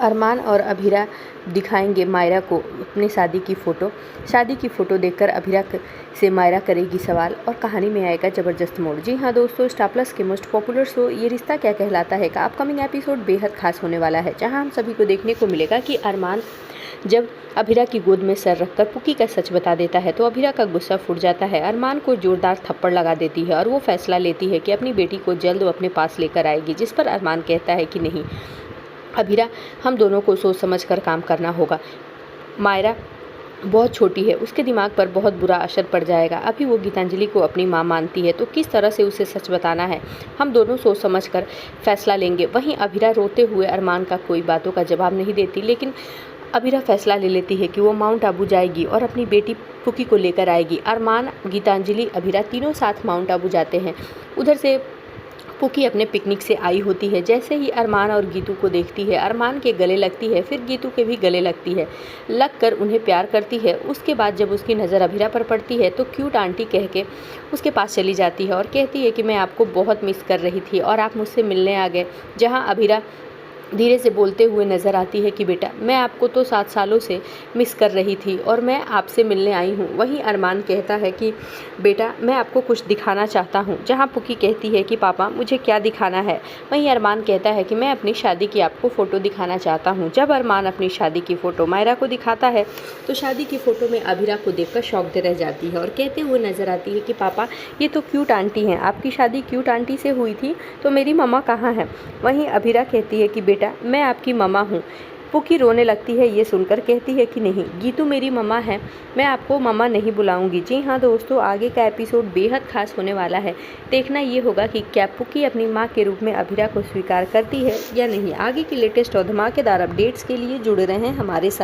अरमान और अभीरा दिखाएंगे मायरा को अपनी शादी की फ़ोटो। शादी की फ़ोटो देखकर अभीरा से मायरा करेगी सवाल और कहानी में आएगा ज़बरदस्त मोड़। जी हाँ दोस्तों, स्टार प्लस के मोस्ट पॉपुलर शो ये रिश्ता क्या कहलाता है का अपकमिंग एपिसोड बेहद खास होने वाला है, जहां हम सभी को देखने को मिलेगा कि अरमान जब अभीरा की गोद में सर रखकर पुकी का सच बता देता है तो अभीरा का गुस्सा फूट जाता है। अरमान को जोरदार थप्पड़ लगा देती है और वो फैसला लेती है कि अपनी बेटी को जल्द वो अपने पास लेकर आएगी, जिस पर अरमान कहता है कि नहीं अभीरा, हम दोनों को सोच समझ कर काम करना होगा। मायरा बहुत छोटी है, उसके दिमाग पर बहुत बुरा असर पड़ जाएगा। अभी वो गीतांजलि को अपनी माँ मानती है तो किस तरह से उसे सच बताना है, हम दोनों सोच समझ कर फैसला लेंगे। वहीं अभीरा रोते हुए अरमान का कोई बातों का जवाब नहीं देती, लेकिन अभीरा फैसला ले लेती है कि वो माउंट आबू जाएगी और अपनी बेटी पुकी को लेकर आएगी। अरमान, गीतांजलि, अभीरा तीनों साथ माउंट आबू जाते हैं। उधर से पुकी अपने पिकनिक से आई होती है। जैसे ही अरमान और गीतू को देखती है, अरमान के गले लगती है, फिर गीतू के भी गले लगती है, लगकर उन्हें प्यार करती है। उसके बाद जब उसकी नज़र अभीरा पर पड़ती है तो क्यूट आंटी कह के उसके पास चली जाती है और कहती है कि मैं आपको बहुत मिस कर रही थी और आप मुझसे मिलने आ गए। जहाँ अभीरा धीरे से बोलते हुए नज़र आती है कि बेटा, मैं आपको तो 7 सालों से मिस कर रही थी और मैं आपसे मिलने आई हूँ। वहीं अरमान कहता है कि बेटा, मैं आपको कुछ दिखाना चाहता हूँ। जहाँ पुकी कहती है कि पापा, मुझे क्या दिखाना है। वहीं अरमान कहता है कि मैं अपनी शादी की आपको फ़ोटो दिखाना चाहता हूँ। जब अरमान अपनी शादी की फ़ोटो मायरा को दिखाता है तो शादी की फ़ोटो में अभीरा को देखकर शॉक्ड रह जाती है और कहते हुए नज़र आती है कि पापा, ये तो क्यूट आंटी हैं, आपकी शादी क्यूट आंटी से हुई थी, तो मेरी मम्मा कहाँ है। वहीं अभीरा कहती है कि बेटा, मैं आपकी मम्मा हूँ। पुकी रोने लगती है ये सुनकर, कहती है कि नहीं गीतू मेरी मम्मा है, मैं आपको मम्मा नहीं बुलाऊंगी। जी हाँ दोस्तों, आगे का एपिसोड बेहद खास होने वाला है। देखना ये होगा कि क्या पुकी अपनी माँ के रूप में अभीरा को स्वीकार करती है या नहीं। आगे की लेटेस्ट और धमाकेदार अपडेट्स के लिए जुड़े रहें हमारे साथ।